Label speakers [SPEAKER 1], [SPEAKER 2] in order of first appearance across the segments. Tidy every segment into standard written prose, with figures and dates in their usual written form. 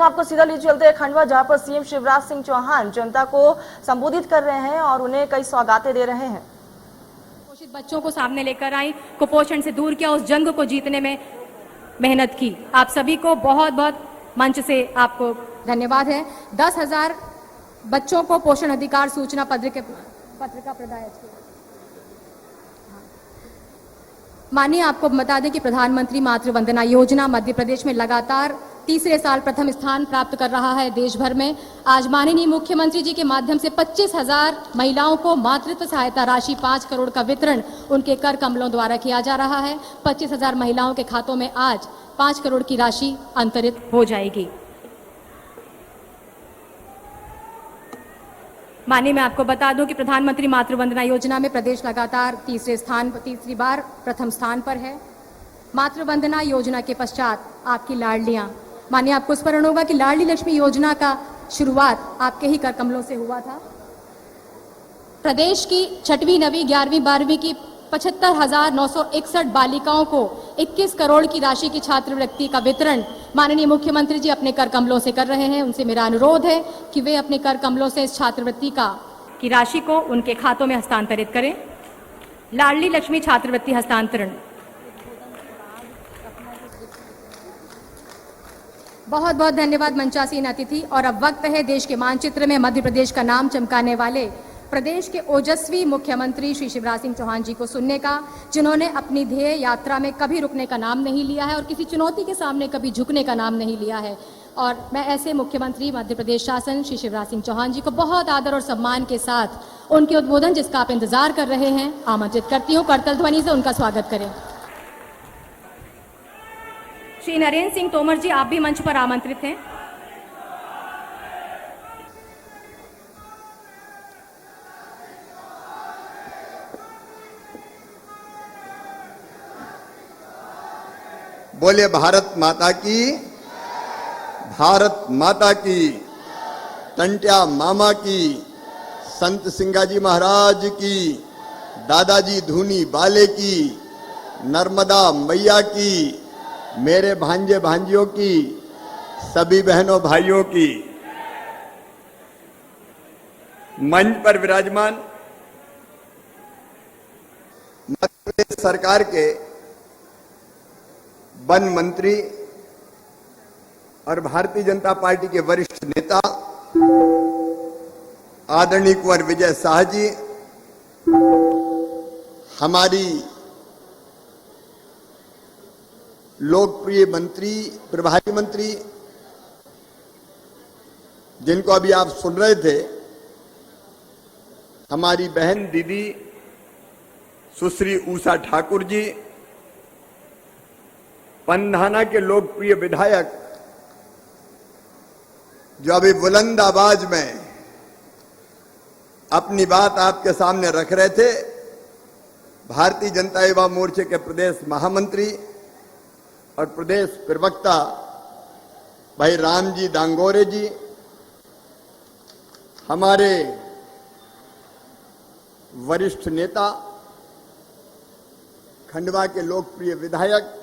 [SPEAKER 1] आपको सीधा ले चलते हैं खंडवा, जहां पर सीएम शिवराज सिंह चौहान जनता को संबोधित कर रहे हैं और उन्हें कई सौगातें दे रहे हैं।
[SPEAKER 2] कुपोषित बच्चों को सामने लेकर आई, कुपोषण से दूर किया, उस जंग को जीतने में मेहनत की। आप सभी को बहुत बहुत मंच से आपको धन्यवाद है। 10,000 बच्चों को पोषण अधिकार सूचना पत्रिका प्रदान की। मानिए, आपको बता दें कि प्रधानमंत्री मातृ वंदना योजना मध्य प्रदेश में लगातार तीसरे साल प्रथम स्थान प्राप्त कर रहा है देश भर में। आज माननीय मुख्यमंत्री जी के माध्यम से 25,000 महिलाओं को मातृत्व सहायता राशि 5 करोड़ का वितरण उनके कर कमलों द्वारा किया जा रहा है। 25,000 महिलाओं के खातों में आज 5 करोड़ की राशि अंतरित हो जाएगी। मानिए, मैं आपको बता दूं कि प्रधानमंत्री मातृ वंदना योजना में प्रदेश लगातार तीसरी बार प्रथम स्थान पर है। मातृ वंदना योजना के पश्चात आपकी लाडलियां, मानिए आपको स्मरण होगा कि लाडली लक्ष्मी योजना का शुरुआत आपके ही कर कमलों से हुआ था। प्रदेश की 6वीं, 9वीं, 11वीं, 12वीं की 75,961 बालिकाओं को 21 करोड़ की राशि की छात्रवृत्ति का वितरण माननीय मुख्यमंत्री जी अपने कर कमलों से कर रहे हैं। उनसे मेरा अनुरोध है कि वे अपने कर कमलों से इस छात्रवृत्ति की राशि को उनके खातों में हस्तांतरित करें। लाडली लक्ष्मी छात्रवृत्ति हस्तांतरण। बहुत बहुत धन्यवाद मंचासीन अतिथि। और अब वक्त है देश के मानचित्र में मध्य प्रदेश का नाम चमकाने वाले प्रदेश के ओजस्वी मुख्यमंत्री श्री शिवराज सिंह चौहान जी को सुनने का, जिन्होंने अपनी ध्येय यात्रा में कभी रुकने का नाम नहीं लिया है और किसी चुनौती के सामने कभी झुकने का नाम नहीं लिया है। और मैं ऐसे मुख्यमंत्री मध्य प्रदेश शासन श्री शिवराज सिंह चौहान जी को बहुत आदर और सम्मान के साथ उनके उद्बोधन जिसका आप इंतजार कर रहे हैं आमंत्रित करती हूँ। करतल ध्वनि से उनका स्वागत करें। श्री नरेंद्र सिंह तोमर जी, आप भी मंच पर आमंत्रित हैं।
[SPEAKER 3] बोले भारत माता की, भारत माता की, टंट्या मामा की, संत सिंगाजी महाराज की, दादाजी धूनी बाले की, नर्मदा मैया की, मेरे भांजे भांजियों की, सभी बहनों भाइयों की। मंच पर विराजमान मध्य प्रदेश सरकार के वन मंत्री और भारतीय जनता पार्टी के वरिष्ठ नेता आदरणीय कुंवर विजय शाह जी, हमारी लोकप्रिय मंत्री, प्रभारी मंत्री, जिनको अभी आप सुन रहे थे, हमारी बहन दीदी सुश्री उषा ठाकुर जी, पंधाना के लोकप्रिय विधायक जो अभी बुलंद आवाज में अपनी बात आपके सामने रख रहे थे, भारतीय जनता युवा मोर्चे के प्रदेश महामंत्री और प्रदेश प्रवक्ता भाई रामजी दांगोरे जी, हमारे वरिष्ठ नेता खंडवा के लोकप्रिय विधायक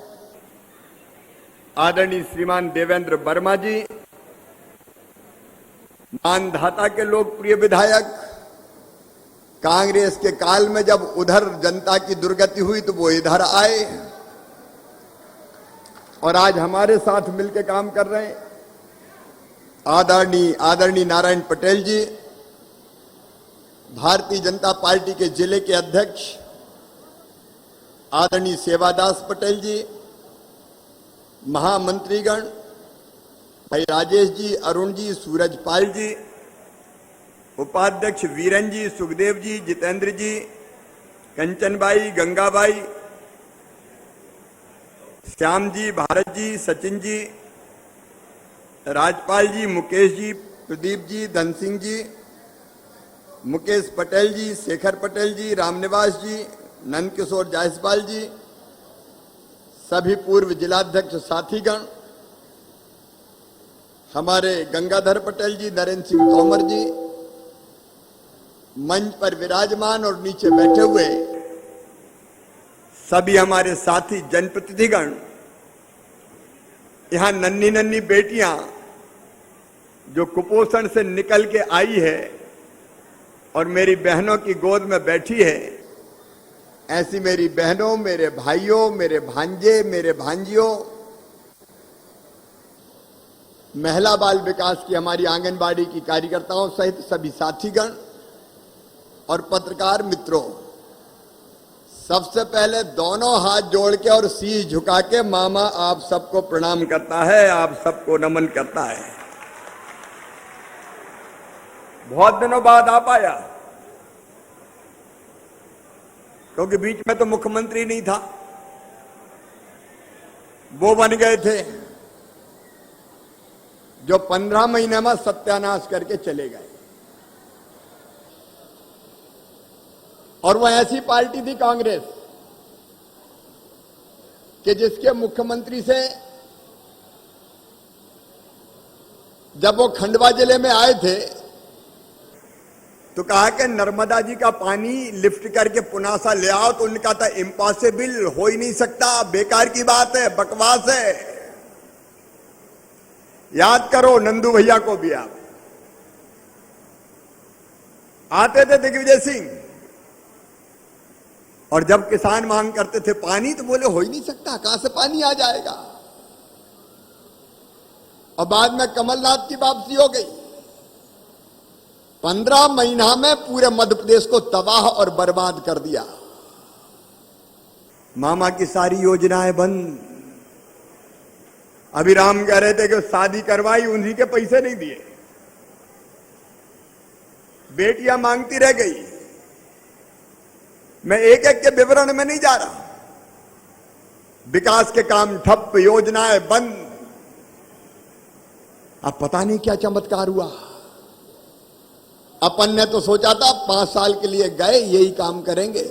[SPEAKER 3] आदरणीय श्रीमान देवेंद्र वर्मा जी, मानधाता के लोकप्रिय विधायक, कांग्रेस के काल में जब उधर जनता की दुर्गति हुई तो वो इधर आए और आज हमारे साथ मिलकर काम कर रहे हैं, आदरणीय नारायण पटेल जी, भारतीय जनता पार्टी के जिले के अध्यक्ष आदरणीय सेवादास पटेल जी, महामंत्रीगण भाई राजेश जी, अरुण जी, सूरजपाल जी, उपाध्यक्ष वीरन जी, सुखदेव जी, जितेंद्र जी, कंचनबाई, गंगाबाई, श्याम जी, भारत जी, सचिन जी, राजपाल जी, मुकेश जी, प्रदीप जी, धन सिंह जी, मुकेश पटेल जी, शेखर पटेल जी, रामनिवास जी, नंद किशोर जायसवाल जी, सभी पूर्व जिलाध्यक्ष साथीगण, हमारे गंगाधर पटेल जी, नरेंद्र सिंह तोमर जी, मंच पर विराजमान और नीचे बैठे हुए सभी हमारे साथी जनप्रतिनिधिगण, यहां नन्ही नन्ही बेटियां जो कुपोषण से निकल के आई है और मेरी बहनों की गोद में बैठी है, ऐसी मेरी बहनों, मेरे भाइयों, मेरे भांजे, मेरे भांजियों, महिला बाल विकास की हमारी आंगनबाड़ी की कार्यकर्ताओं सहित सभी साथीगण और पत्रकार मित्रों, सबसे पहले दोनों हाथ जोड़ के और शीश झुका के मामा आप सबको प्रणाम करता है, आप सबको नमन करता है। बहुत दिनों बाद आ पाया, क्योंकि बीच में तो मुख्यमंत्री नहीं था, वो बन गए थे जो 15 महीने में सत्यानाश करके चले गए। और वह ऐसी पार्टी थी कांग्रेस कि जिसके मुख्यमंत्री से जब वो खंडवा जिले में आए थे तो कहा कि नर्मदा जी का पानी लिफ्ट करके पुनासा ले आओ, तो उनका था इम्पॉसिबल, हो ही नहीं सकता, बेकार की बात है, बकवास है। याद करो नंदू भैया को भी, आप आते थे दिग्विजय सिंह, और जब किसान मांग करते थे पानी तो बोले हो ही नहीं सकता, कहां से पानी आ जाएगा। और बाद में कमलनाथ की वापसी हो गई। 15 महीना में पूरे मध्य प्रदेश को तबाह और बर्बाद कर दिया। मामा की सारी योजनाएं बंद। अभी राम कह रहे थे कि शादी करवाई, उन्हीं के पैसे नहीं दिए, बेटियां मांगती रह गई। मैं एक एक के विवरण में नहीं जा रहा। विकास के काम ठप, योजनाएं बंद। अब पता नहीं क्या चमत्कार हुआ। अपन ने तो सोचा था 5 साल के लिए गए यही काम करेंगे,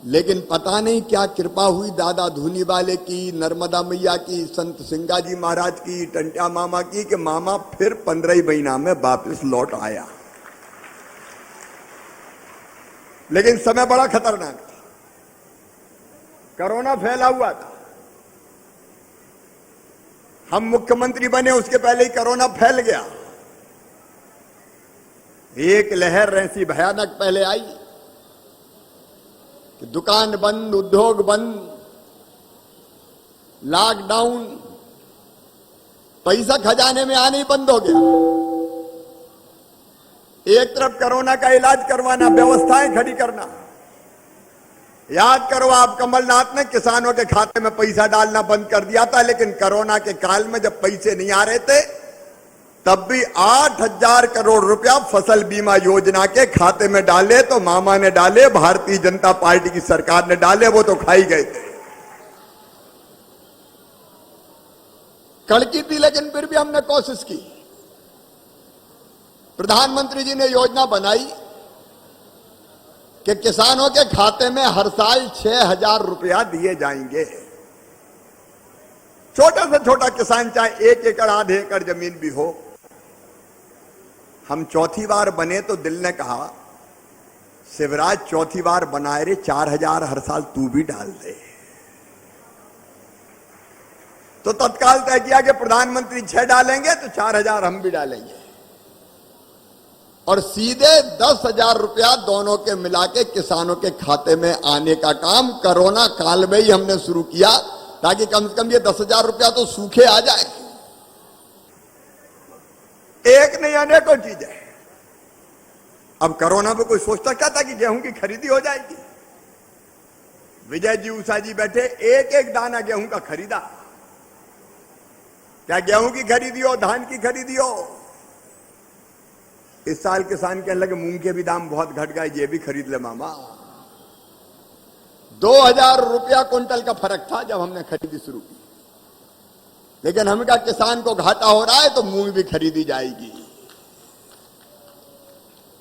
[SPEAKER 3] लेकिन पता नहीं क्या कृपा हुई दादा धूनी वाले की, नर्मदा मैया की, संत सिंगाजी महाराज की, टंट्या मामा की, कि मामा फिर 15 ही महीना में वापस लौट आया। लेकिन समय बड़ा खतरनाक था, कोरोना फैला हुआ था। हम मुख्यमंत्री बने उसके पहले ही कोरोना फैल गया। एक लहर ऐसी भयानक पहले आई कि दुकान बंद, उद्योग बंद, लॉकडाउन, पैसा खजाने में आने ही बंद हो गया। एक तरफ कोरोना का इलाज करवाना, व्यवस्थाएं खड़ी करना। याद करो आप, कमलनाथ ने किसानों के खाते में पैसा डालना बंद कर दिया था, लेकिन कोरोना के काल में जब पैसे नहीं आ रहे थे तब भी 8,000 करोड़ रुपया फसल बीमा योजना के खाते में डाले। तो मामा ने डाले, भारतीय जनता पार्टी की सरकार ने डाले, वो तो खाई गए थे। कड़की थी, लेकिन फिर भी हमने कोशिश की। प्रधानमंत्री जी ने योजना बनाई कि किसानों के खाते में हर साल 6,000 रुपया दिए जाएंगे। छोटा से छोटा किसान, चाहे 1 एकड़, आधे एकड़ जमीन भी हो। हम चौथी बार बने तो दिल ने कहा, शिवराज चौथी बार बनाए रे, 4,000 हर साल तू भी डाल दे। तो तत्काल तय किया कि प्रधानमंत्री 6 डालेंगे तो 4,000 हम भी डालेंगे, और सीधे 10,000 रुपया दोनों के मिला के किसानों के खाते में आने का काम कोरोना काल में ही हमने शुरू किया, ताकि कम से कम ये 10,000 रुपया तो सूखे आ जाए। एक नहीं, अनेकों चीजें। अब कोरोना में कोई सोचता क्या था कि गेहूं की खरीदी हो जाएगी। विजय जी, उषा जी बैठे, एक एक दाना गेहूं का खरीदा। क्या गेहूं की खरीदी हो, धान की खरीदी हो। इस साल किसान कहने लगे मूंग के भी दाम बहुत घट गए, ये भी खरीद ले मामा। 2,000 रुपया क्विंटल का फर्क था जब हमने खरीदी शुरू की। लेकिन हमने कहा किसान को घाटा हो रहा है तो मूंग भी खरीदी जाएगी।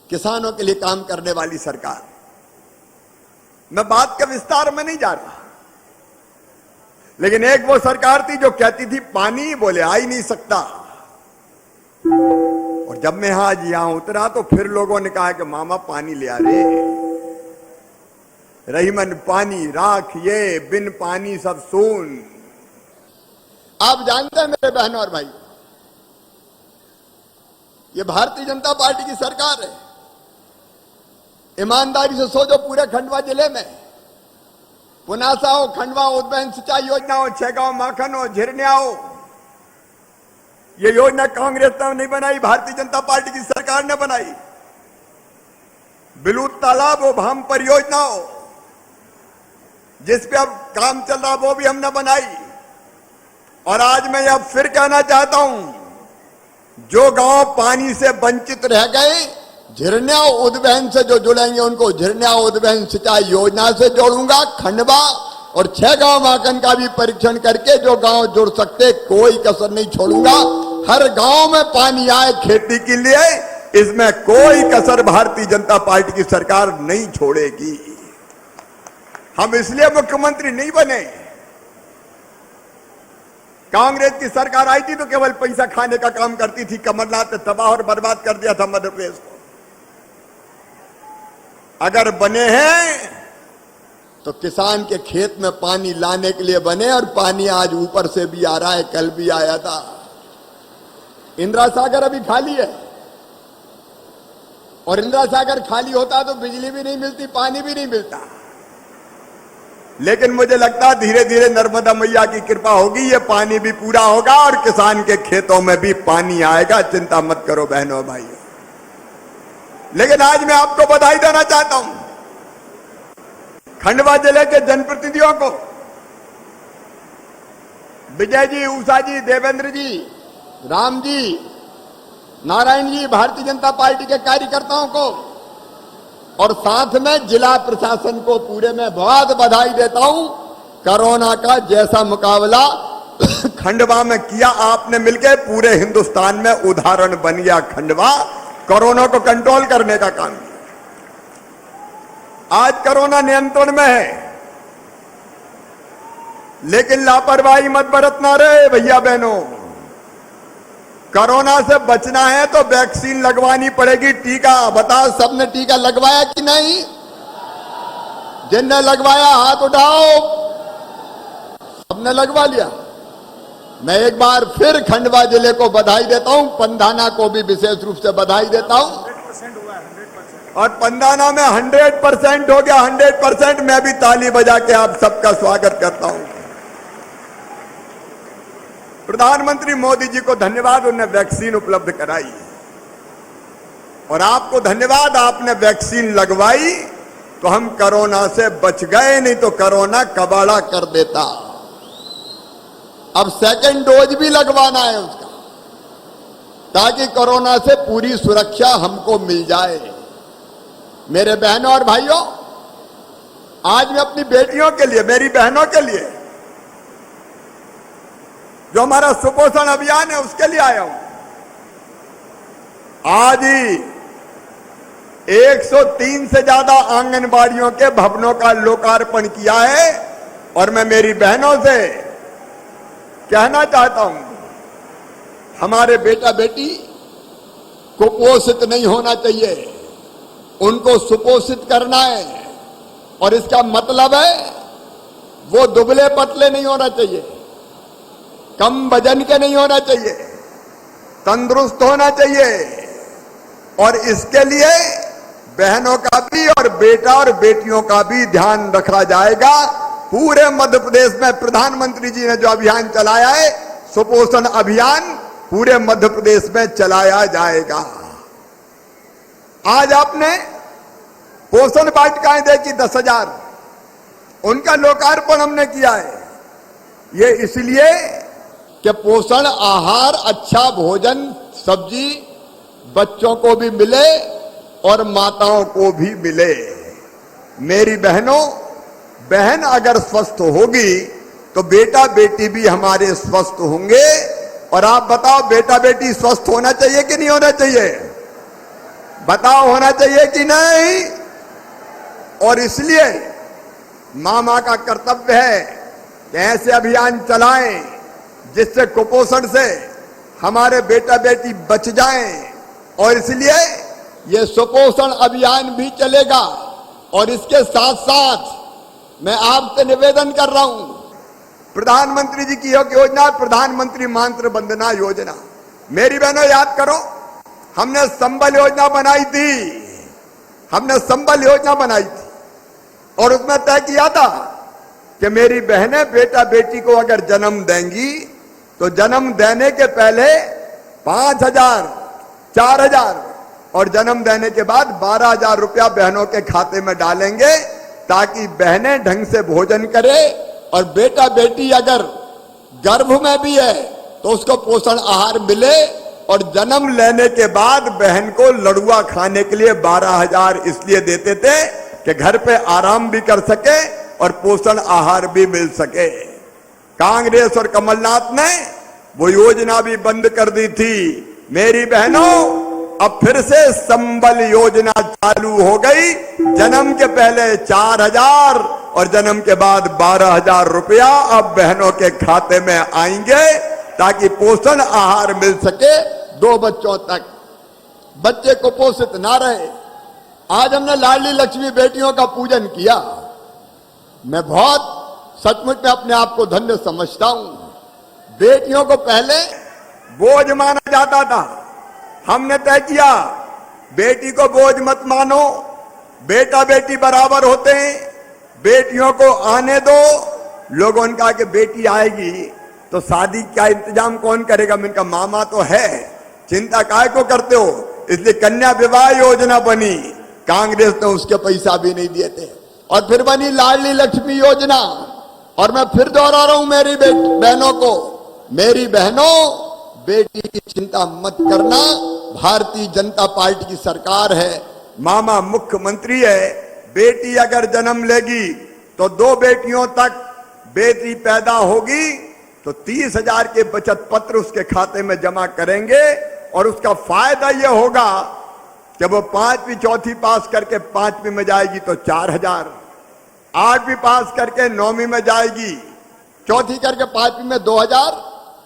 [SPEAKER 3] किसानों के लिए काम करने वाली सरकार। मैं बात के विस्तार में नहीं जा रहा, लेकिन एक वो सरकार थी जो कहती थी पानी, बोले आ ही नहीं सकता। और जब मैं आज यहां उतरा तो फिर लोगों ने कहा कि मामा पानी ले आ रे, रहीमन पानी राख ये, बिन पानी सब सून। आप जानते हैं मेरे बहनों और भाई, ये भारतीय जनता पार्टी की सरकार है। ईमानदारी से सोचो, पूरे खंडवा जिले में पुनासा हो, खंडवा उद्वहन सिंचाई योजना हो, छेगांव माखन हो, झिरनिया हो, ये योजना कांग्रेस ने नहीं बनाई, भारतीय जनता पार्टी की सरकार ने बनाई। बिलूत तालाब हो, भाम परियोजना हो, जिस पे अब काम चल रहा वो भी हमने बनाई। और आज मैं अब फिर कहना चाहता हूं, जो गांव पानी से वंचित रह गए, झिरनिया उद्वहन से जो जुड़ेंगे उनको झिरनिया उद्वहन सिंचाई योजना से जोड़ूंगा। खंडवा और छेगांव माखन का भी परीक्षण करके जो गांव जुड़ सकते, कोई कसर नहीं छोड़ूंगा। हर गांव में पानी आए खेती के लिए, इसमें कोई कसर भारतीय जनता पार्टी की सरकार नहीं छोड़ेगी। हम इसलिए मुख्यमंत्री नहीं बने, कांग्रेस की सरकार आई थी तो केवल पैसा खाने का काम करती थी। कमलनाथ ने तबाह और बर्बाद कर दिया था मध्य प्रदेश को। अगर बने हैं तो किसान के खेत में पानी लाने के लिए बने, और पानी आज ऊपर से भी आ रहा है, कल भी आया था। इंदिरा सागर अभी खाली है, और इंदिरा सागर खाली होता तो बिजली भी नहीं मिलती, पानी भी नहीं मिलता। लेकिन मुझे लगता है धीरे धीरे नर्मदा मैया की कृपा होगी, ये पानी भी पूरा होगा और किसान के खेतों में भी पानी आएगा। चिंता मत करो बहनों भाइयों। लेकिन आज मैं आपको बधाई देना चाहता हूं खंडवा जिले के जनप्रतिनिधियों को, विजय जी, उषा जी, देवेंद्र जी, राम जी, नारायण जी, भारतीय जनता पार्टी के कार्यकर्ताओं को, और साथ में जिला प्रशासन को पूरे में बहुत बधाई देता हूं। कोरोना का जैसा मुकाबला खंडवा में किया आपने मिलकर, पूरे हिंदुस्तान में उदाहरण बन गया खंडवा कोरोना को कंट्रोल करने का काम किया। आज कोरोना नियंत्रण में है, लेकिन लापरवाही मत बरतना रे भैया बहनों। कोरोना से बचना है तो वैक्सीन लगवानी पड़ेगी। टीका बताओ, सबने टीका लगवाया कि नहीं? जिनने लगवाया हाथ उठाओ। सबने लगवा लिया। मैं एक बार फिर खंडवा जिले को बधाई देता हूं, पंधाना को भी विशेष रूप से बधाई देता हूं। और पंधाना में 100% हो गया, 100%। मैं भी ताली बजा के आप सबका स्वागत करता हूं। प्रधानमंत्री मोदी जी को धन्यवाद, उन्होंने वैक्सीन उपलब्ध कराई। और आपको धन्यवाद, आपने वैक्सीन लगवाई तो हम कोरोना से बच गए, नहीं तो कोरोना कबाड़ा कर देता। अब सेकंड डोज भी लगवाना है उसका, ताकि कोरोना से पूरी सुरक्षा हमको मिल जाए। मेरे बहनों और भाइयों, आज मैं अपनी बेटियों के लिए, मेरी बहनों के लिए, जो हमारा सुपोषण अभियान है उसके लिए आया हूं। आज ही 103 से ज्यादा आंगनबाड़ियों के भवनों का लोकार्पण किया है। और मैं मेरी बहनों से कहना चाहता हूं, हमारे बेटा बेटी कुपोषित नहीं होना चाहिए, उनको सुपोषित करना है। और इसका मतलब है वो दुबले पतले नहीं होना चाहिए, कम वजन के नहीं होना चाहिए, तंदुरुस्त होना चाहिए। और इसके लिए बहनों का भी और बेटा और बेटियों का भी ध्यान रखा जाएगा। पूरे मध्य प्रदेश में प्रधानमंत्री जी ने जो अभियान चलाया है, सुपोषण अभियान, पूरे मध्य प्रदेश में चलाया जाएगा। आज आपने पोषण वाटिकाएं देखी 10,000, उनका लोकार्पण हमने किया है। ये इसलिए कि पोषण आहार, अच्छा भोजन, सब्जी बच्चों को भी मिले और माताओं को भी मिले। मेरी बहनों, बहन अगर स्वस्थ होगी तो बेटा बेटी भी हमारे स्वस्थ होंगे। और आप बताओ, बेटा बेटी स्वस्थ होना चाहिए कि नहीं होना चाहिए? बताओ, होना चाहिए कि नहीं? और इसलिए मामा का कर्तव्य है कि ऐसे अभियान चलाएं जिससे कुपोषण से हमारे बेटा बेटी बच जाएं। और इसलिए ये सुपोषण अभियान भी चलेगा। और इसके साथ साथ मैं आपसे निवेदन कर रहा हूं, प्रधानमंत्री जी की योजना, प्रधानमंत्री मातृ वंदना योजना। मेरी बहनों, याद करो, हमने संबल योजना बनाई थी, हमने संबल योजना बनाई थी और उसमें तय किया था कि मेरी बहनें बेटा बेटी को अगर जन्म देंगी तो जन्म देने के पहले 5,000, 4,000 और जन्म देने के बाद 12,000 रुपया बहनों के खाते में डालेंगे ताकि बहनें ढंग से भोजन करे और बेटा बेटी अगर गर्भ में भी है तो उसको पोषण आहार मिले। और जन्म लेने के बाद बहन को लड़ुआ खाने के लिए 12,000 इसलिए देते थे कि घर पे आराम भी कर सके और पोषण आहार भी मिल सके। कांग्रेस और कमलनाथ ने वो योजना भी बंद कर दी थी। मेरी बहनों, अब फिर से संबल योजना चालू हो गई। जन्म के पहले 4,000 और जन्म के बाद 12,000 रुपया अब बहनों के खाते में आएंगे ताकि पोषण आहार मिल सके 2 बच्चों तक, बच्चे कुपोषित ना रहे। आज हमने लाडली लक्ष्मी बेटियों का पूजन किया। मैं बहुत सचमुच में अपने आप को धन्य समझता हूं। बेटियों को पहले बोझ माना जाता था, हमने तय किया बेटी को बोझ मत मानो, बेटा बेटी बराबर होते हैं, बेटियों को आने दो। लोगों ने कहा कि बेटी आएगी तो शादी का इंतजाम कौन करेगा? मैंने कहा मामा तो है, चिंता काहे को करते हो? इसलिए कन्या विवाह योजना बनी, कांग्रेस ने उसके पैसा भी नहीं दिए थे। और फिर बनी लाडली लक्ष्मी योजना। और मैं फिर दोहरा रहा हूं मेरी बहनों को, मेरी बहनों, बेटी की चिंता मत करना। भारतीय जनता पार्टी की सरकार है, मामा मुख्यमंत्री है। बेटी अगर जन्म लेगी तो 2 बेटियों तक बेटी पैदा होगी तो 30,000 के बचत पत्र उसके खाते में जमा करेंगे। और उसका फायदा यह होगा कि वो 5वीं 4थी पास करके 5वीं में जाएगी तो 4,000, 8वीं पास करके 9वीं में जाएगी, 4थी करके 5वीं में 2,000,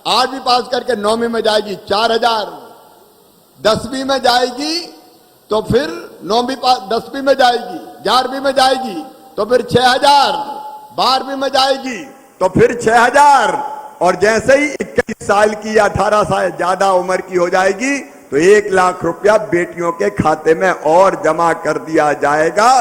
[SPEAKER 3] 8वीं पास करके 9वीं में जाएगी 4,000, 10वीं में जाएगी तो फिर 9वीं पास 10वीं में जाएगी, 11वीं में जाएगी तो फिर 6,000, 12वीं में जाएगी तो फिर 6,000। और जैसे ही 21 साल की या 18 साल ज्यादा उम्र की हो जाएगी तो 1 लाख रुपया बेटियों के खाते में और जमा कर दिया जाएगा।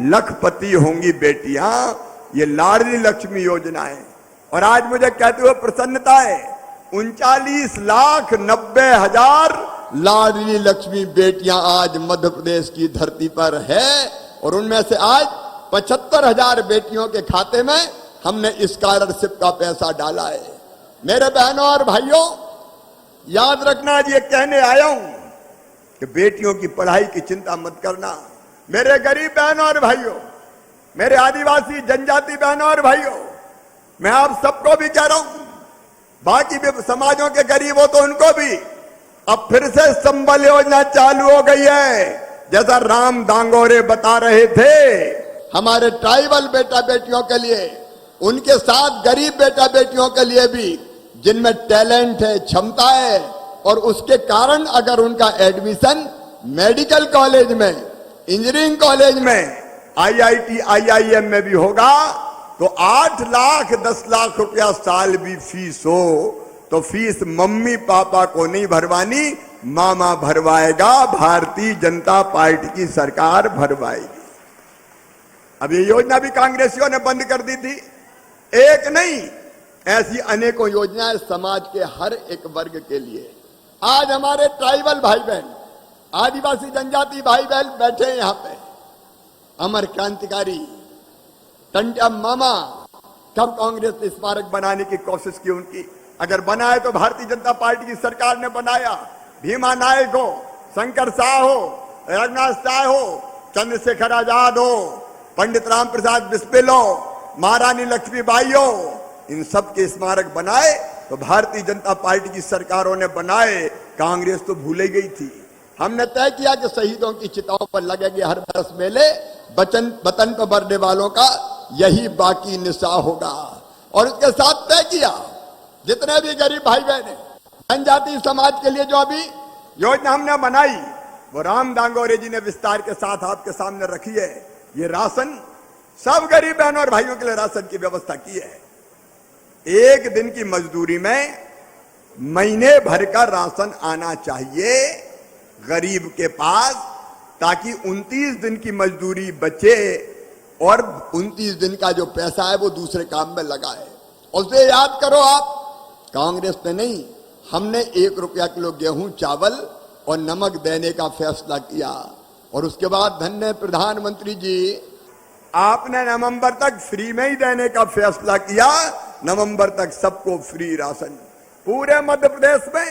[SPEAKER 3] लखपति होंगी बेटियां। ये लाडली लक्ष्मी योजना है। और आज मुझे कहते हुए प्रसन्नता है, 39,90,000 लाडली लक्ष्मी बेटियां आज मध्य प्रदेश की धरती पर है। और उनमें से आज 75,000 बेटियों के खाते में हमने स्कॉलरशिप का पैसा डाला है। मेरे बहनों और भाइयों, याद रखना, आज ये कहने आया हूं कि बेटियों की पढ़ाई की चिंता मत करना। मेरे गरीब बहनों और भाइयों, मेरे आदिवासी जनजाति बहनों और भाइयों, मैं आप सबको भी कह रहा हूं, बाकी भी समाजों के गरीब हो तो उनको भी, अब फिर से संबल योजना चालू हो गई है। जैसा राम दांगोरे बता रहे थे, हमारे ट्राइबल बेटा बेटियों के लिए, उनके साथ गरीब बेटा बेटियों के लिए भी, जिनमें टैलेंट है, क्षमता है, और उसके कारण अगर उनका एडमिशन मेडिकल कॉलेज में, इंजीनियरिंग कॉलेज में, IIT, IIM में भी होगा तो 8 लाख 10 लाख रुपया साल भी फीस हो तो फीस मम्मी पापा को नहीं भरवानी, मामा भरवाएगा, भारतीय जनता पार्टी की सरकार भरवाएगी। अब ये योजना भी कांग्रेसियों ने बंद कर दी थी। एक नहीं, ऐसी अनेकों योजनाएं समाज के हर एक वर्ग के लिए। आज हमारे ट्राइबल भाई बहन, आदिवासी जनजाति भाई बहन बैठे हैं यहां पे। अमर क्रांतिकारी टंट्या मामा, कब कांग्रेस ने स्मारक बनाने की कोशिश की उनकी? अगर बनाए तो भारतीय जनता पार्टी की सरकार ने बनाया। भीमा नायक हो, शंकर शाह हो, रघुनाथ शाह हो, चंद्रशेखर आजाद हो, पंडित राम प्रसाद बिस्मिल हो, महारानी लक्ष्मीबाई हो, इन सब के स्मारक बनाए तो भारतीय जनता पार्टी की सरकारों ने बनाए। कांग्रेस तो भूल ही गई थी। हमने तय किया कि शहीदों की चिताओं पर लगेगी हर बरस मेले, वतन पर मरने वालों का यही बाकी निशा होगा। और उसके साथ तय किया जितने भी गरीब भाई बहन हैं, जनजाति समाज के लिए जो अभी योजना हमने बनाई वो राम दांगोरे जी ने विस्तार के साथ आपके सामने रखी है। ये राशन सब गरीब बहनों और भाइयों के लिए राशन की व्यवस्था की है। 1 दिन की मजदूरी में महीने भर का राशन आना चाहिए। गरीब के पास, ताकि 29 दिन की मजदूरी बचे और 29 दिन का जो पैसा है वो दूसरे काम में लगाए। और उसे याद करो आप, कांग्रेस ने नहीं, हमने 1 रुपया किलो गेहूं, चावल और नमक देने का फैसला किया। और उसके बाद धन्य प्रधानमंत्री जी, आपने नवंबर तक फ्री में ही देने का फैसला किया। नवंबर तक सबको फ्री राशन। पूरे मध्य प्रदेश में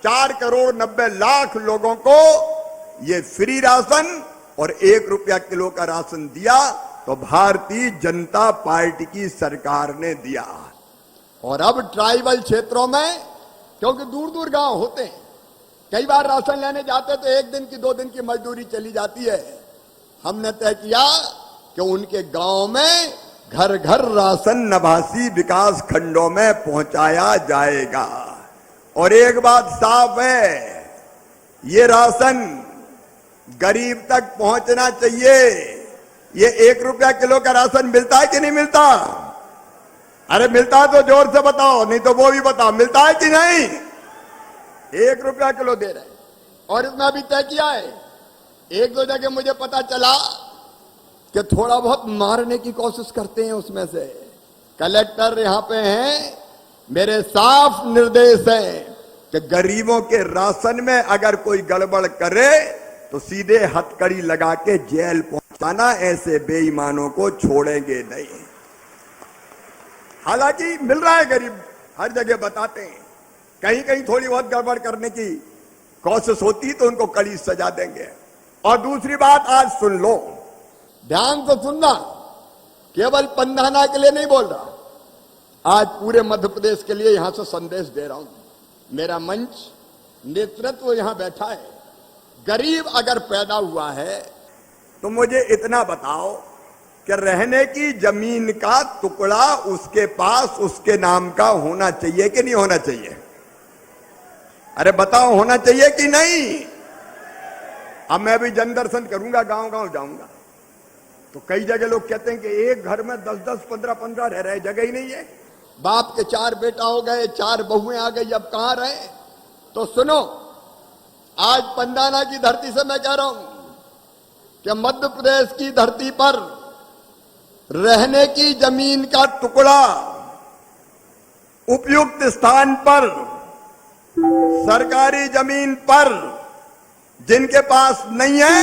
[SPEAKER 3] 4 करोड़ 90 लाख लोगों को ये फ्री राशन और 1 रुपया किलो का राशन दिया, तो भारतीय जनता पार्टी की सरकार ने दिया। और अब ट्राइबल क्षेत्रों में, क्योंकि दूर दूर गांव होते हैं, कई बार राशन लेने जाते तो 1 दिन की 2 दिन की मजदूरी चली जाती है। हमने तय किया कि उनके गांव में घर घर राशन नवासी विकास खंडों में पहुंचाया जाएगा। और एक बात साफ है, ये राशन गरीब तक पहुंचना चाहिए। ये 1 रुपया किलो का राशन मिलता है कि नहीं मिलता? अरे मिलता है तो जोर से बताओ, नहीं तो वो भी बताओ, मिलता है कि नहीं? 1 रुपया किलो दे रहे हैं। और इसमें अभी तय किया है, 1-2 जगह मुझे पता चला कि थोड़ा बहुत मारने की कोशिश करते हैं उसमें से। कलेक्टर यहां पे हैं, मेरे साफ निर्देश है कि गरीबों के राशन में अगर कोई गड़बड़ करे तो सीधे हथकड़ी लगा के जेल पहुंचाना, ऐसे बेईमानों को छोड़ेंगे नहीं। हालांकि मिल रहा है, गरीब हर जगह बताते हैं, कहीं कहीं थोड़ी बहुत गड़बड़ करने की कोशिश होती तो उनको कड़ी सजा देंगे। और दूसरी बात आज सुन लो, ध्यान से सुनना, केवल पंधाना के लिए नहीं बोल रहा, आज पूरे मध्य प्रदेश के लिए यहां से संदेश दे रहा हूं। मेरा मंच नेतृत्व यहां बैठा है। गरीब अगर पैदा हुआ है तो मुझे इतना बताओ कि रहने की जमीन का टुकड़ा उसके पास उसके नाम का होना चाहिए कि नहीं होना चाहिए? अरे बताओ, होना चाहिए कि नहीं? अब मैं भी जन दर्शन करूंगा, गांव गांव जाऊंगा, तो कई जगह लोग कहते हैं कि एक घर में 10-10, 15-15 रह रहे, जगह ही नहीं है। बाप के 4 बेटा हो गए, 4 बहुएं आ गई, अब कहां रहे? तो सुनो, आज पंधाना की धरती से मैं कह रहा हूं कि मध्य प्रदेश की धरती पर रहने की जमीन का टुकड़ा उपयुक्त स्थान पर, सरकारी जमीन पर जिनके पास नहीं है,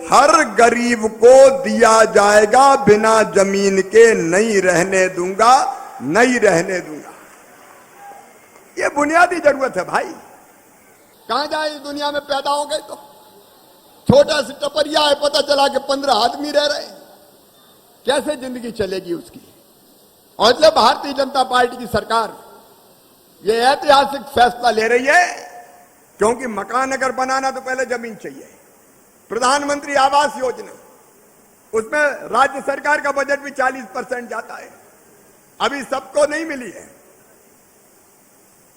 [SPEAKER 3] हर गरीब को दिया जाएगा। बिना जमीन के नहीं रहने दूंगा, नहीं रहने दूंगा। ये बुनियादी जरूरत है भाई। कहां जाए इस दुनिया में पैदा हो गए तो? छोटा सा टपरिया है, पता चला कि 15 आदमी रह रहे हैं, कैसे जिंदगी चलेगी उसकी? और इसलिए भारतीय जनता पार्टी की सरकार ये ऐतिहासिक फैसला ले रही है, क्योंकि मकान अगर बनाना तो पहले जमीन चाहिए। प्रधानमंत्री आवास योजना, उसमें राज्य सरकार का बजट भी 40% जाता है, अभी सबको नहीं मिली है।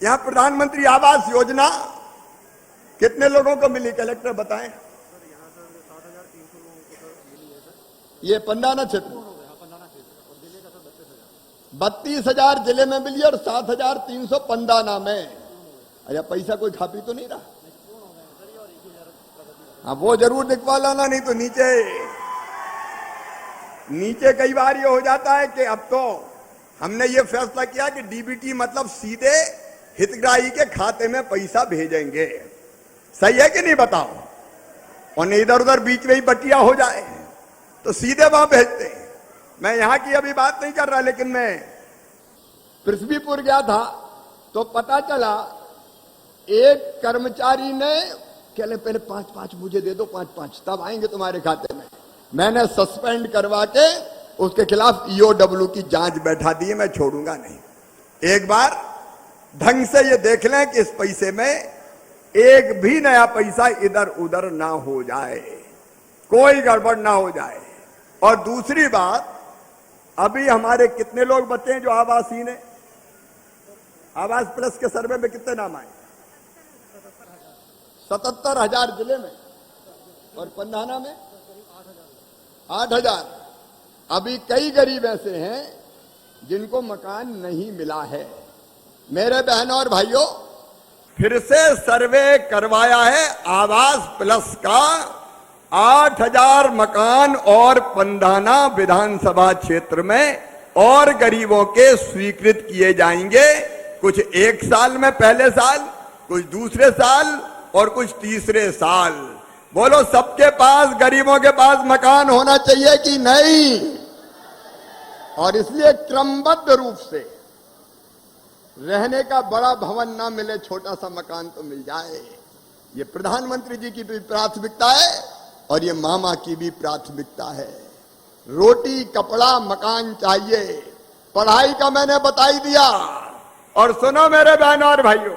[SPEAKER 3] यहां प्रधानमंत्री आवास योजना कितने लोगों को मिली, कलेक्टर बताएं? ये पंधाना क्षेत्र 32,000 जिले में मिली और 7,300 पंधाना में। अच्छा, पैसा कोई खा पी तो नहीं रहा? हाँ, वो जरूर दिखवा लाना, नहीं तो नीचे कई बार ये हो जाता है कि अब तो हमने ये फैसला किया कि डीबीटी मतलब सीधे हितग्राही के खाते में पैसा भेजेंगे। सही है कि नहीं बताओ? और नहीं इधर उधर बीच में ही बटिया हो जाए तो सीधे वहां भेजते हैं। मैं यहां की अभी बात नहीं कर रहा, लेकिन मैं पृथ्वीपुर गया था तो पता चला एक कर्मचारी ने कहले पहले 5-5 मुझे दे दो, 5-5 तब आएंगे तुम्हारे खाते में। मैंने सस्पेंड करवा के उसके खिलाफ ईओडब्ल्यू की जांच बैठा दी है, मैं छोड़ूंगा नहीं। एक बार ढंग से ये देख लें कि इस पैसे में एक भी नया पैसा इधर उधर ना हो जाए, कोई गड़बड़ ना हो जाए। और दूसरी बात, अभी हमारे कितने लोग बचे हैं जो आवासहीन है? आवास प्लस के सर्वे में कितने नाम आए? 77,000 जिले में, और पंधाना में 8,000। अभी कई गरीब ऐसे हैं जिनको मकान नहीं मिला है। मेरे बहनों और भाइयों, फिर से सर्वे करवाया है आवास प्लस का। 8,000 मकान और पंधाना विधानसभा क्षेत्र में और गरीबों के स्वीकृत किए जाएंगे। कुछ एक साल में पहले साल, कुछ दूसरे साल और कुछ तीसरे साल। बोलो, सबके पास, गरीबों के पास मकान होना चाहिए कि नहीं? और इसलिए क्रमबद्ध रूप से रहने का बड़ा भवन ना मिले, छोटा सा मकान तो मिल जाए। ये प्रधानमंत्री जी की भी प्राथमिकता है और ये मामा की भी प्राथमिकता है। रोटी, कपड़ा, मकान चाहिए। पढ़ाई का मैंने बताई दिया। और सुनो मेरे बहनों और भाइयों,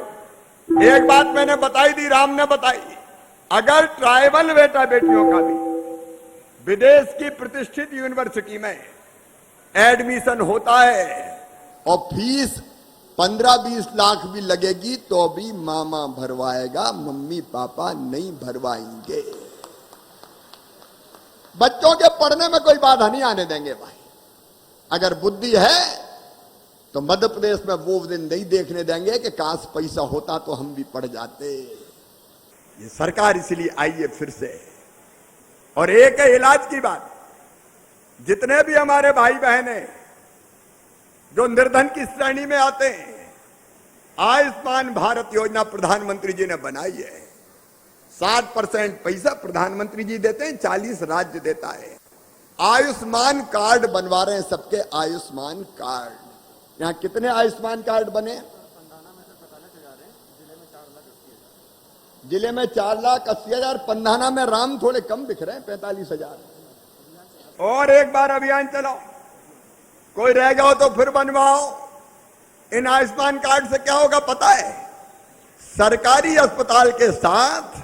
[SPEAKER 3] एक बात मैंने बताई दी, राम ने बताई। अगर ट्राइबल बेटा बेटियों का भी विदेश की प्रतिष्ठित यूनिवर्सिटी में एडमिशन होता है और फीस 15-20 लाख भी लगेगी तो भी मामा भरवाएगा, मम्मी पापा नहीं भरवाएंगे। बच्चों के पढ़ने में कोई बाधा नहीं आने देंगे भाई। अगर बुद्धि है तो मध्य प्रदेश में वो दिन नहीं देखने देंगे कि काश पैसा होता तो हम भी पढ़ जाते। ये सरकार इसलिए आई है फिर से। और एक है इलाज की बात। जितने भी हमारे भाई बहन हैं जो निर्धन की श्रेणी में आते हैं, आयुष्मान भारत योजना प्रधानमंत्री जी ने बनाई है। 60% पैसा प्रधानमंत्री जी देते हैं, 40 राज्य देता है। आयुष्मान कार्ड बनवा रहे हैं सबके, आयुष्मान कार्ड। यहां कितने आयुष्मान कार्ड बने? जिले में 4,80,000। पंधाना में राम थोड़े कम दिख रहे हैं, 45,000। और एक बार अभियान चलाओ, कोई रह गया हो तो फिर बनवाओ। इन आयुष्मान कार्ड से क्या होगा पता है? सरकारी अस्पताल के साथ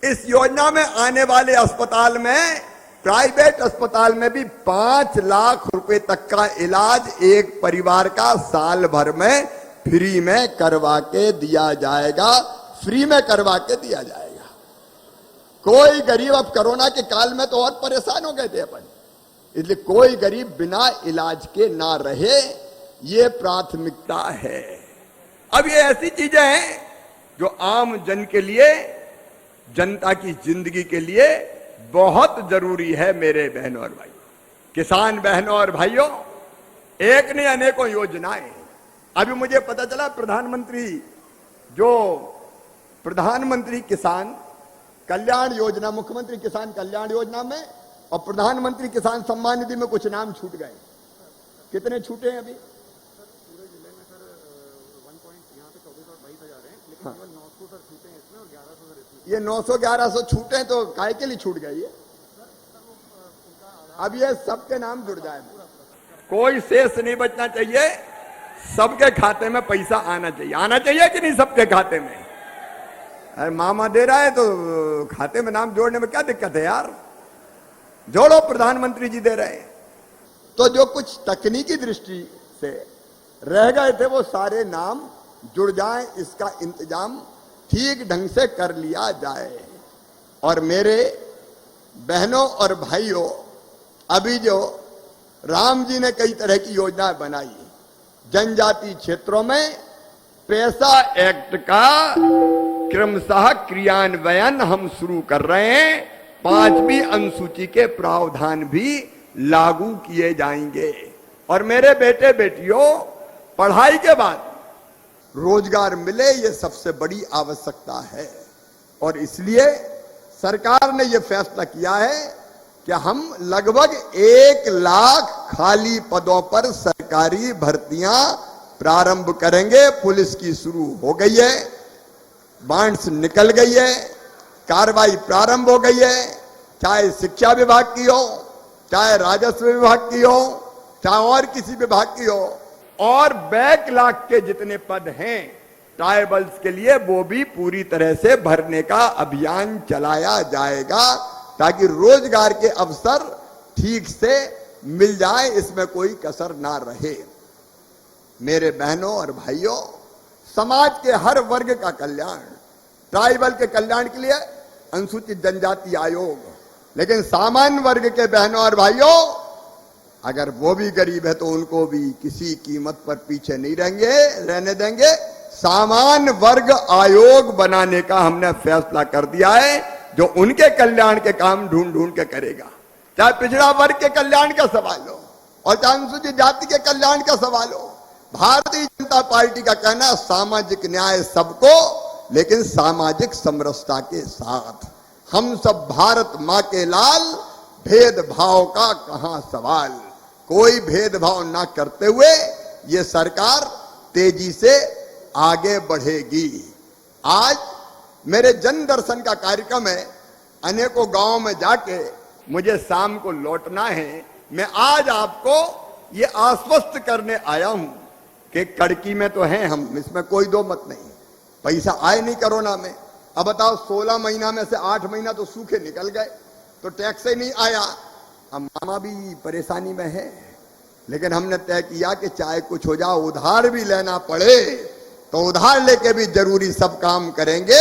[SPEAKER 3] इस योजना में आने वाले अस्पताल में, प्राइवेट अस्पताल में भी 5 लाख रुपए तक का इलाज एक परिवार का साल भर में फ्री में करवा के दिया जाएगा। फ्री में करवा के दिया जाएगा। कोई गरीब, अब कोरोना के काल में तो और परेशान हो गए थे अपन, इसलिए कोई गरीब बिना इलाज के ना रहे, ये प्राथमिकता है। अब ये ऐसी चीजें हैं जो आम जन के लिए, जनता की जिंदगी के लिए बहुत जरूरी है। मेरे बहनों और भाइयों, किसान बहनों और भाइयों, एक नहीं अनेकों योजनाएं। अभी मुझे पता चला प्रधानमंत्री किसान कल्याण योजना, मुख्यमंत्री किसान कल्याण योजना में और प्रधानमंत्री किसान सम्मान निधि में कुछ नाम छूट गए। कितने छूटे हैं अभी? पूरे जिले में सर 1 पे 24 और 22,000 हैं, लेकिन केवल 900 सर छूटे हैं इसमें और 1100 सर इसमें। ये 900-1100 छूटे हैं तो काय के लिए छूट गए ये? अब ये सबके नाम जुड़ जाए, कोई शेष नहीं बचना चाहिए। सबके खाते में पैसा आना चाहिए। आना चाहिए कि नहीं सबके खाते में? अरे मामा दे रहा है तो खाते में नाम जोड़ने में क्या दिक्कत है यार? जोड़ो, प्रधानमंत्री जी दे रहे हैं। तो जो कुछ तकनीकी दृष्टि से रह गए थे वो सारे नाम जुड़ जाएं, इसका इंतजाम ठीक ढंग से कर लिया जाए। और मेरे बहनों और भाइयों, अभी जो राम जी ने कई तरह की योजनाएं बनाई, जनजाति क्षेत्रों में पैसा एक्ट का क्रमशः क्रियान्वयन हम शुरू कर रहे हैं। 5वीं अनुसूची के प्रावधान भी लागू किए जाएंगे। और मेरे बेटे बेटियों, पढ़ाई के बाद रोजगार मिले, ये सबसे बड़ी आवश्यकता है। और इसलिए सरकार ने यह फैसला किया है कि हम लगभग 1 लाख खाली पदों पर सरकारी भर्तियां प्रारंभ करेंगे। पुलिस की शुरू हो गई है, बांड्स निकल गई है, कार्रवाई प्रारंभ हो गई है। चाहे शिक्षा विभाग की हो, चाहे राजस्व विभाग की हो, चाहे और किसी विभाग की हो। और बैकलॉग के जितने पद हैं ट्राइबल्स के लिए, वो भी पूरी तरह से भरने का अभियान चलाया जाएगा ताकि रोजगार के अवसर ठीक से मिल जाए, इसमें कोई कसर ना रहे। मेरे बहनों और भाइयों, समाज के हर वर्ग का कल्याण, ट्राइबल के कल्याण के लिए अनुसूचित जनजाति आयोग, लेकिन सामान्य वर्ग के बहनों और भाइयों, अगर वो भी गरीब है तो उनको भी किसी कीमत पर पीछे नहीं रहने देंगे। सामान्य वर्ग आयोग बनाने का हमने फैसला कर दिया है, जो उनके कल्याण के काम ढूंढ ढूंढ के करेगा। चाहे पिछड़ा वर्ग के कल्याण का सवाल हो और चाहे अनुसूचित जाति के कल्याण का सवाल हो। भारतीय जनता पार्टी का कहना है सामाजिक न्याय सबको, लेकिन सामाजिक समरसता के साथ। हम सब भारत मां के लाल, भेदभाव का कहां सवाल। कोई भेदभाव ना करते हुए ये सरकार तेजी से आगे बढ़ेगी। आज मेरे जन दर्शन का कार्यक्रम है, अनेकों गांवों में जाके मुझे शाम को लौटना है। मैं आज आपको ये आश्वस्त करने आया हूं कि कड़की में तो हैं हम, इसमें कोई दो मत नहीं। पैसा आए नहीं कोरोना में। अब बताओ 16 महीना में से 8 महीना तो सूखे निकल गए, तो टैक्स ही नहीं आया। अब मामा भी परेशानी में है, लेकिन हमने तय किया कि चाहे कुछ हो जाए, उधार भी लेना पड़े तो उधार लेके भी जरूरी सब काम करेंगे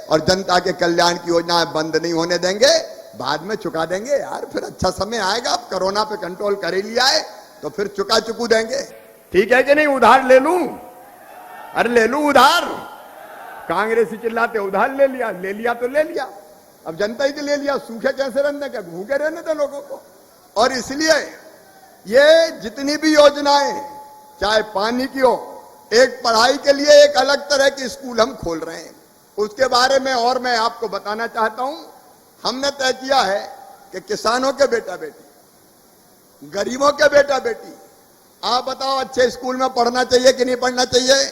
[SPEAKER 3] और जनता के कल्याण की योजनाएं बंद नहीं होने देंगे। बाद में चुका देंगे यार, फिर अच्छा समय आएगा। अब कोरोना पे कंट्रोल कर ही लिया है तो फिर चुका देंगे। ठीक है कि नहीं? उधार ले लूं? अरे ले लूं उधार? कांग्रेसी चिल्लाते उधार ले लिया तो ले लिया। अब जनता ही तो ले लिया, सूखे कैसे रहने का, भूखे रहने दे लोगों को। और इसलिए ये जितनी भी योजनाएं, चाहे पानी की हो, एक पढ़ाई के लिए एक अलग तरह की स्कूल हम खोल रहे हैं, उसके बारे में और मैं आपको बताना चाहता हूं। हमने तय किया है कि किसानों के बेटा बेटी, गरीबों के बेटा बेटी, आप बताओ अच्छे स्कूल में पढ़ना चाहिए कि नहीं पढ़ना चाहिए?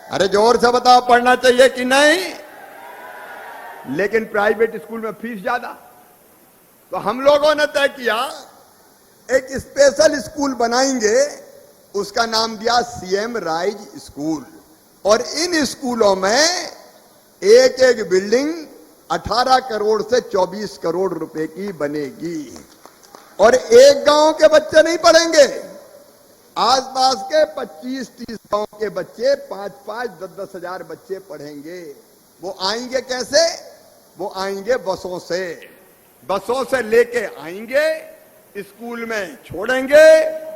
[SPEAKER 3] अरे जोर से बताओ, पढ़ना चाहिए कि नहीं? लेकिन प्राइवेट स्कूल में फीस ज्यादा। तो हम लोगों ने तय किया एक स्पेशल स्कूल बनाएंगे, उसका नाम दिया सीएम राइज स्कूल। और इन स्कूलों में एक एक बिल्डिंग 18 करोड़ से 24 करोड़ रुपए की बनेगी। और एक गांव के बच्चे नहीं पढ़ेंगे, आसपास के 25-30 गांव के बच्चे 5-5, 10-10 हजार बच्चे पढ़ेंगे। वो आएंगे कैसे? वो आएंगे बसों से लेके आएंगे, स्कूल में छोड़ेंगे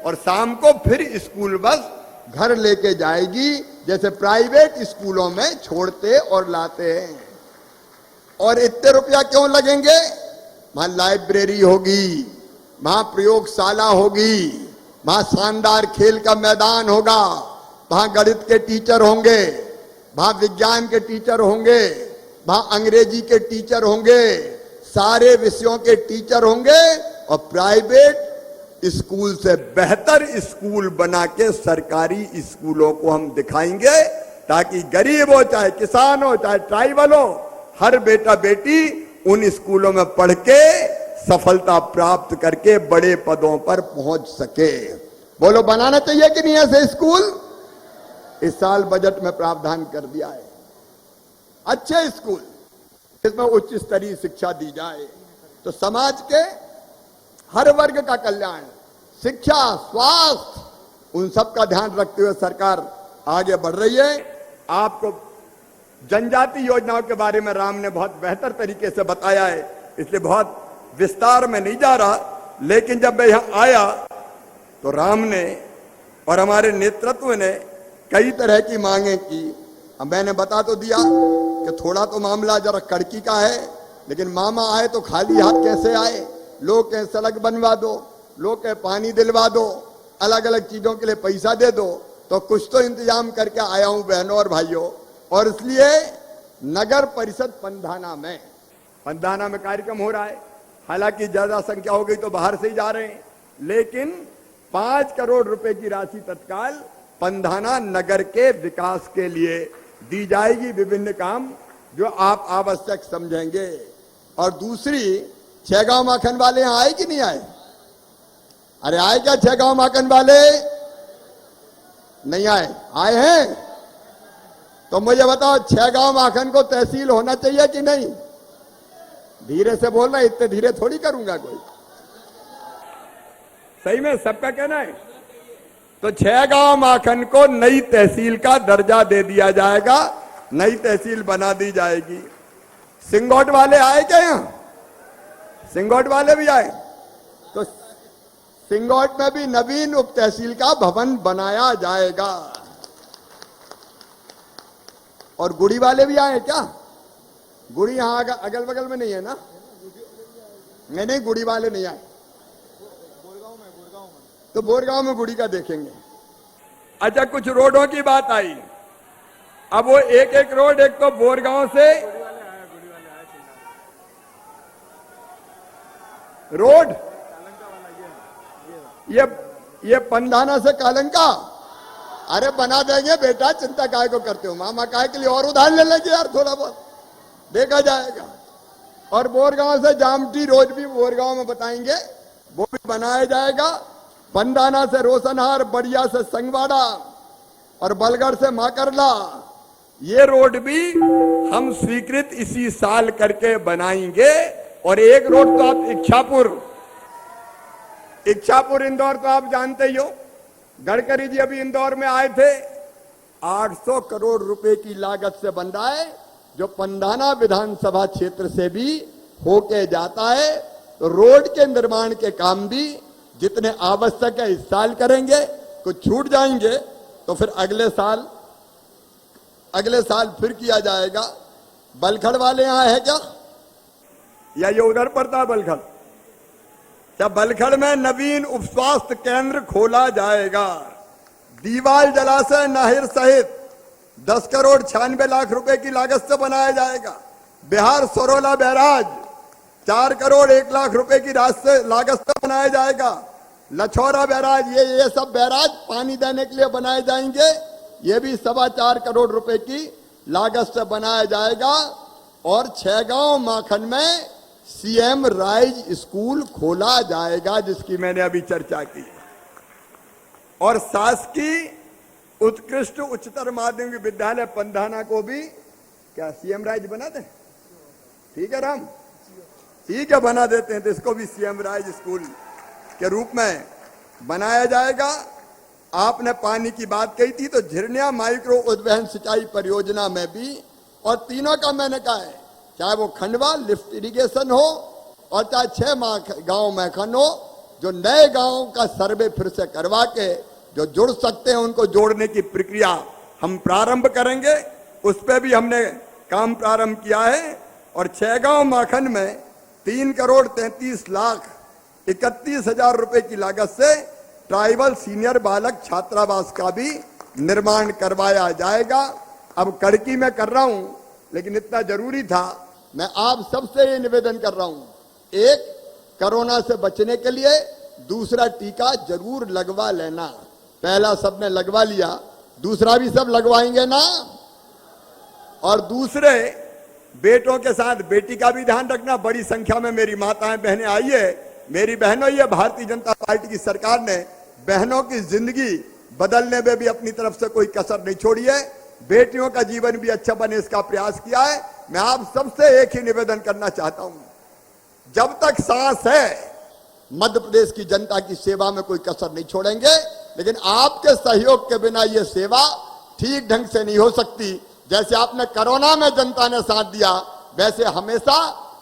[SPEAKER 3] और शाम को फिर स्कूल बस घर लेके जाएगी, जैसे प्राइवेट स्कूलों में छोड़ते और लाते हैं। और इतने रुपया क्यों लगेंगे? वहां लाइब्रेरी होगी, वहां प्रयोगशाला होगी, वहां शानदार खेल का मैदान होगा, वहां गणित के टीचर होंगे, वहां विज्ञान के टीचर होंगे, वहां अंग्रेजी के टीचर होंगे, सारे विषयों के टीचर होंगे। और प्राइवेट स्कूल से बेहतर स्कूल बना के सरकारी स्कूलों को हम दिखाएंगे, ताकि गरीब हो, चाहे किसान हो, चाहे ट्राइबल हो, हर बेटा बेटी उन स्कूलों में पढ़ के सफलता प्राप्त करके बड़े पदों पर पहुंच सके। बोलो, बनाना चाहिए कि नहीं ऐसे स्कूल? इस साल बजट में प्रावधान कर दिया है। अच्छे स्कूल, इसमें उच्च स्तरीय शिक्षा दी जाए, तो समाज के हर वर्ग का कल्याण, शिक्षा, स्वास्थ्य, उन सब का ध्यान रखते हुए सरकार आगे बढ़ रही है। आपको जनजाति योजनाओं के बारे में राम ने बहुत बेहतर तरीके से बताया है, इसलिए बहुत विस्तार में नहीं जा रहा। लेकिन जब मैं यहां आया तो राम ने और हमारे नेतृत्व ने कई तरह की मांगे की। अब मैंने बता तो दिया कि थोड़ा तो मामला जरा कड़की का है, लेकिन मामा आए तो खाली हाथ कैसे आए? लोग कहे सड़क बनवा दो, लोग कहे पानी दिलवा दो, अलग अलग चीजों के लिए पैसा दे दो, तो कुछ तो इंतजाम करके आया हूं बहनों और भाइयों। और इसलिए नगर परिषद पंधाना में कार्यक्रम हो रहा है। हालांकि ज्यादा संख्या हो गई तो बाहर से ही जा रहे हैं, लेकिन 5 करोड़ रुपए की राशि तत्काल पंधाना नगर के विकास के लिए दी जाएगी। विभिन्न काम जो आप आवश्यक समझेंगे। और दूसरी, 6 गांव माखन वाले यहां आए कि नहीं आए? अरे आए क्या 6 गांव माखन वाले? नहीं आए? आए हैं तो मुझे बताओ, 6 गांव माखन को तहसील होना चाहिए कि नहीं? धीरे से बोल रहा, इतने धीरे थोड़ी करूंगा कोई। सही में सबका कहना है। तो 6 गांव माखन को नई तहसील का दर्जा दे दिया जाएगा, नई तहसील बना दी जाएगी। सिंगोट वाले आए क्या यहां? सिंगोट वाले भी आए तो सिंगोट में भी नवीन उप तहसील का भवन बनाया जाएगा। और गुड़ी वाले भी आए क्या? गुड़ी यहां अगल बगल में नहीं है ना? नहीं, गुड़ी वाले नहीं आए। तो बोरगांव में गुड़ी का देखेंगे।
[SPEAKER 4] अच्छा, कुछ रोडों की बात आई। अब वो एक एक रोड, एक तो बोरगांव से रोड, ये पंधाना से कालंका, अरे बना देंगे बेटा, चिंता काहे को करते हो? मामा काहे के लिए और उधार ले लेंगे यार, थोड़ा बहुत देखा जाएगा। और बोरगांव से जामटी रोड भी बोरगांव में बताएंगे, वो भी बनाया जाएगा। पंधाना से रोशनहार, बढ़िया से संगवाड़ा और बलगढ़ से माकरला, ये रोड भी हम स्वीकृत इसी साल करके बनाएंगे। और एक रोड तो आप इच्छापुर इंदौर तो आप जानते ही हो। गडकरी जी अभी इंदौर में आए थे, 800 करोड़ रुपए की लागत से बन रहा है, जो पंधाना विधानसभा क्षेत्र से भी होके जाता है। तो रोड के निर्माण के काम भी जितने आवश्यक है इस साल करेंगे, कुछ छूट जाएंगे तो फिर अगले साल फिर किया जाएगा। बलखड़ वाले यहां है क्या, या ये उधर पड़ता है बलखड़? क्या बलखड़ में नवीन उप स्वास्थ्य केंद्र खोला जाएगा। दीवाल जलाशय नहर सहित 10 करोड़ 96 लाख रुपए की लागत से बनाया जाएगा। बिहार सरोला बैराज 4 करोड़ 1 लाख रुपए की लागत से बनाया जाएगा। लछौरा बैराज, ये सब बैराज पानी देने के लिए बनाए जाएंगे, ये भी 4.25 करोड़ रुपए की लागत से बनाया जाएगा। और छैगांव माखन में सीएम राइज स्कूल खोला जाएगा, जिसकी मैंने अभी चर्चा की। और शासकीय उत्कृष्ट उच्चतर माध्यमिक विद्यालय पंधाना को भी क्या सीएम राइज बना दे? ठीक है राम, ठीक है, बना देते हैं। तो इसको भी सीएम राइज स्कूल के रूप में बनाया जाएगा। आपने पानी की बात कही थी, तो झिरनिया माइक्रो उद्वहन सिंचाई परियोजना में भी, और तीनों का मैंने कहा है, चाहे वो खंडवा लिफ्ट इरिगेशन हो और चाहे 6 गांव मैखन हो, जो नए गांव का सर्वे फिर से करवा के जो जुड़ सकते हैं उनको जोड़ने की प्रक्रिया हम प्रारंभ करेंगे। उस पर भी हमने काम प्रारंभ किया है। और 6 गांव माखन में 3 करोड़ 33 लाख 31 हजार रुपए की लागत से ट्राइबल सीनियर बालक छात्रावास का भी निर्माण करवाया जाएगा। अब कड़की में कर रहा हूं, लेकिन इतना जरूरी था, मैं आप सबसे ये निवेदन कर रहा हूं, एक, कोरोना से बचने के लिए दूसरा टीका जरूर लगवा लेना। पहला सबने लगवा लिया, दूसरा भी सब लगवाएंगे ना। और दूसरे, बेटों के साथ बेटी का भी ध्यान रखना। बड़ी संख्या में मेरी माताएं बहनें आई है। मेरी बहनों, ये भारतीय जनता पार्टी की सरकार ने बहनों की जिंदगी बदलने में भी अपनी तरफ से कोई कसर नहीं छोड़ी है। बेटियों का जीवन भी अच्छा बने, इसका प्रयास किया है। मैं आप सबसे एक ही निवेदन करना चाहता हूं, जब तक सांस है मध्य प्रदेश की जनता की सेवा में कोई कसर नहीं छोड़ेंगे। लेकिन आपके सहयोग के बिना यह सेवा ठीक ढंग से नहीं हो सकती। जैसे आपने कोरोना में जनता ने साथ दिया, वैसे हमेशा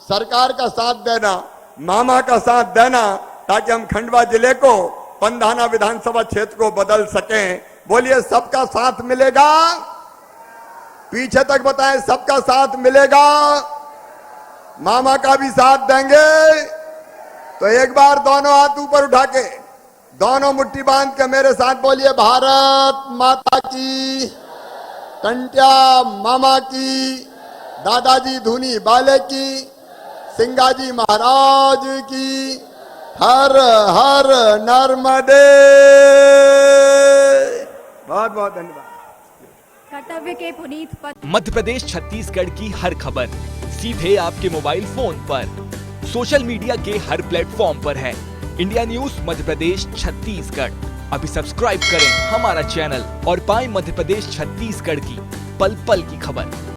[SPEAKER 4] सरकार का साथ देना, मामा का साथ देना, ताकि हम खंडवा जिले को, पंधाना विधानसभा क्षेत्र को बदल सकें। बोलिए, सबका साथ मिलेगा? पीछे तक बताएं, सबका साथ मिलेगा? मामा का भी साथ देंगे? तो एक बार दोनों हाथ ऊपर उठा के, दोनों मुट्ठी बांध के मेरे साथ बोलिए, भारत माता की, टंट्या मामा की, दादाजी धूनी बाले की, सिंगाजी महाराज की, हर हर नर्मदे। बहुत बहुत धन्यवाद।
[SPEAKER 5] कर्तव्य के पुनीत पथ।
[SPEAKER 6] मध्य प्रदेश छत्तीसगढ़ की हर खबर सीधे आपके मोबाइल फोन पर, सोशल मीडिया के हर प्लेटफॉर्म पर है। इंडिया न्यूज मध्य प्रदेश छत्तीसगढ़, अभी सब्सक्राइब करें हमारा चैनल और पाएं मध्य प्रदेश छत्तीसगढ़ की पल पल की खबर।